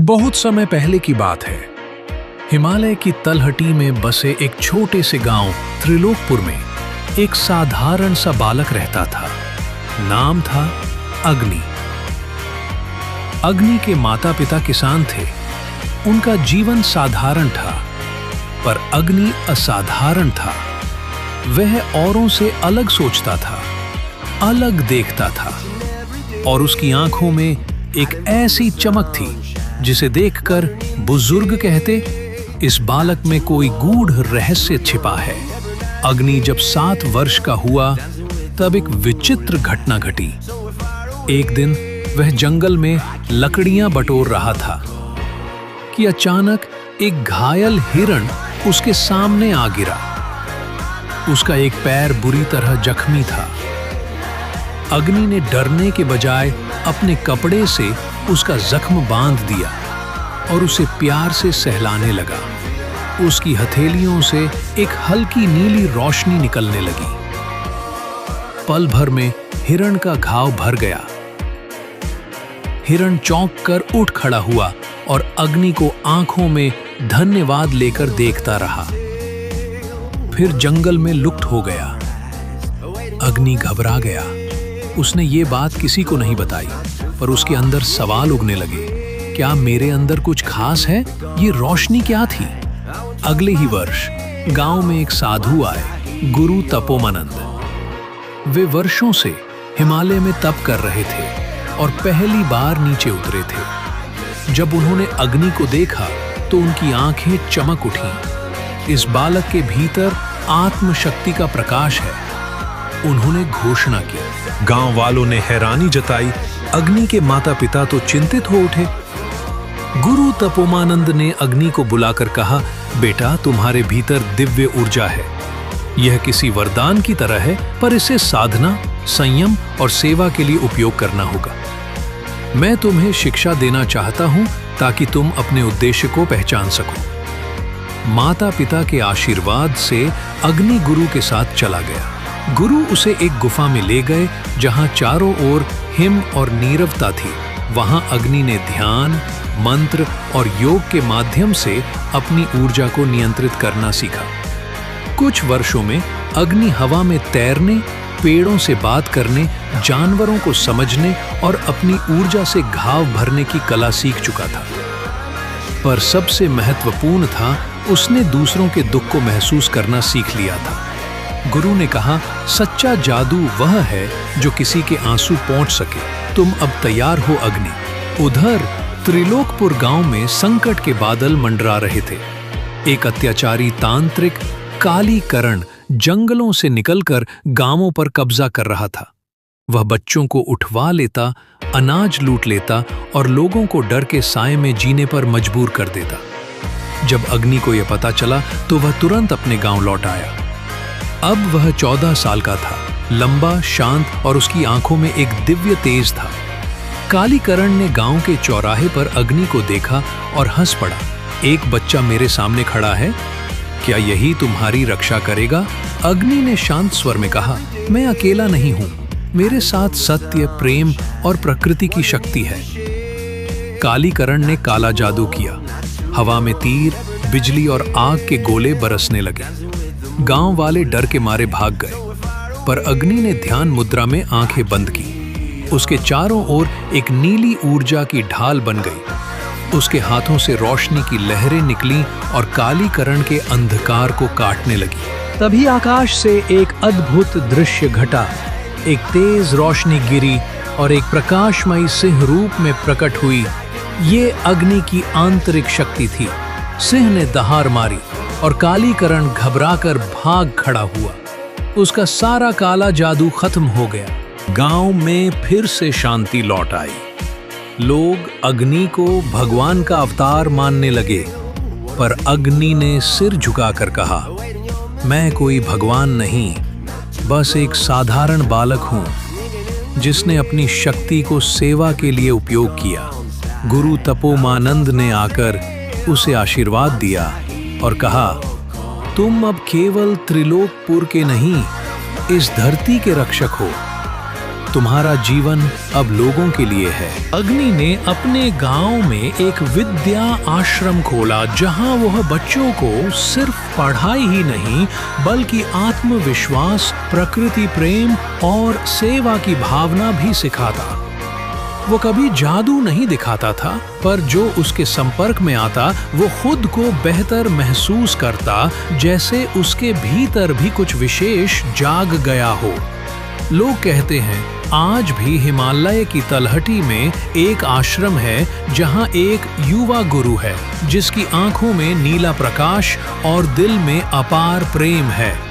बहुत समय पहले की बात है। हिमालय की तलहटी में बसे एक छोटे से गांव त्रिलोकपुर में एक साधारण सा बालक रहता था। नाम था अग्नि। अग्नि के माता पिता किसान थे। उनका जीवन साधारण था, पर अग्नि असाधारण था। वह औरों से अलग सोचता था, अलग देखता था, और उसकी आंखों में एक ऐसी चमक थी जिसे देखकर बुजुर्ग कहते, इस बालक में कोई गूढ़ रहस्य छिपा है। अग्नि जब 7 वर्ष का हुआ तब एक विचित्र घटना घटी। एक दिन वह जंगल में लकड़ियां बटोर रहा था कि अचानक एक घायल हिरण उसके सामने आ गिरा। उसका एक पैर बुरी तरह जख्मी था। अग्नि ने डरने के बजाय अपने कपड़े से उसका जख्म बांध दिया और उसे प्यार से सहलाने लगा। उसकी हथेलियों से एक हल्की नीली रोशनी निकलने लगी। पल भर में हिरण का घाव भर गया। हिरण चौंक कर उठ खड़ा हुआ और अग्नि को आंखों में धन्यवाद लेकर देखता रहा। फिर जंगल में लुप्त हो गया। अग्नि घबरा गया। उसने ये बात किसी को नहीं बताई, पर उसके अंदर सवाल उगने लगे। क्या मेरे अंदर कुछ खास है? ये रोशनी क्या थी? अगले ही वर्ष गांव में एक साधु आए, गुरु तपोमानंद। वे वर्षों से हिमालय में तप कर रहे थे और पहली बार नीचे उतरे थे। जब उन्होंने अग्नि को देखा तो उनकी आंखें चमक उठीं। इस बालक के भीतर आत्मशक्ति का प्रकाश है। उन्होंने घोषणा की। गांव वालों ने हैरानी जताई। अग्नि के माता पिता तो चिंतित हो उठे। गुरु तपोमानंद ने अग्नि को बुलाकर कहा, बेटा, तुम्हारे भीतर दिव्य ऊर्जा है। यह किसी वरदान की तरह है, पर इसे साधना, संयम और सेवा के लिए उपयोग करना होगा। मैं तुम्हें शिक्षा देना चाहता हूं ताकि तुम अपने उद्देश्य को पहचान सको। माता पिता के आशीर्वाद से अग्नि गुरु के साथ चला गया। गुरु उसे एक गुफा में ले गए जहां चारों ओर हिम और नीरवता थी। वहां अग्नि ने ध्यान, मंत्र और योग के माध्यम से अपनी ऊर्जा को नियंत्रित करना सीखा। कुछ वर्षों में अग्नि हवा में तैरने, पेड़ों से बात करने, जानवरों को समझने और अपनी ऊर्जा से घाव भरने की कला सीख चुका था। पर सबसे महत्वपूर्ण था, उसने दूसरों के दुख को महसूस करना सीख लिया था। गुरु ने कहा, सच्चा जादू वह है जो किसी के आंसू पहुंच सके। तुम अब तैयार हो अग्नि। उधर त्रिलोकपुर गांव में संकट के बादल मंडरा रहे थे। एक अत्याचारी तांत्रिक कालीकरण जंगलों से निकलकर गांवों पर कब्जा कर रहा था। वह बच्चों को उठवा लेता, अनाज लूट लेता और लोगों को डर के साए में जीने पर मजबूर कर देता। जब अग्नि को यह पता चला तो वह तुरंत अपने गांव लौट आया। अब वह 14 साल का था, लंबा, शांत और उसकी आंखों में एक दिव्य तेज था। कालीकरण ने गांव के चौराहे पर अग्नि को देखा और हंस पड़ा। एक बच्चा मेरे सामने खड़ा है, क्या यही तुम्हारी रक्षा करेगा? अग्नि ने शांत स्वर में कहा, मैं अकेला नहीं हूं, मेरे साथ सत्य, प्रेम और प्रकृति की शक्ति है। कालीकरण ने काला जादू किया। हवा में तीर, बिजली और आग के गोले बरसने लगे। गांव वाले डर के मारे भाग गए, पर अग्नि ने ध्यान मुद्रा में आंखें बंद की। उसके चारों ओर एक नीली ऊर्जा की ढाल बन गई। उसके हाथों से रोशनी की लहरें निकलीं और कालीकरण के अंधकार को काटने लगी। तभी आकाश से एक अद्भुत दृश्य घटा। एक तेज रोशनी गिरी और एक प्रकाशमयी सिंह रूप में प्रकट हुई। ये अग्नि की आंतरिक शक्ति थी। सिंह ने दहाड़ मारी और कालीकरण घबराकर भाग खड़ा हुआ। उसका सारा काला जादू खत्म हो गया। गांव में फिर से शांति लौट आई। लोग अग्नि को भगवान का अवतार मानने लगे, पर अग्नि ने सिर झुकाकर कहा, मैं कोई भगवान नहीं, बस एक साधारण बालक हूं जिसने अपनी शक्ति को सेवा के लिए उपयोग किया। गुरु तपोमानंद ने आकर उसे आशीर्वाद दिया और कहा, तुम अब केवल त्रिलोकपुर के नहीं, इस धरती के रक्षक हो। तुम्हारा जीवन अब लोगों के लिए है। अग्नि ने अपने गांव में एक विद्या आश्रम खोला जहां वह बच्चों को सिर्फ पढ़ाई ही नहीं बल्कि आत्मविश्वास, प्रकृति प्रेम और सेवा की भावना भी सिखाता। वो कभी जादू नहीं दिखाता था, पर जो उसके संपर्क में आता वो खुद को बेहतर महसूस करता, जैसे उसके भीतर भी कुछ विशेष जाग गया हो। लोग कहते हैं आज भी हिमालय की तलहटी में एक आश्रम है जहां एक युवा गुरु है जिसकी आंखों में नीला प्रकाश और दिल में अपार प्रेम है।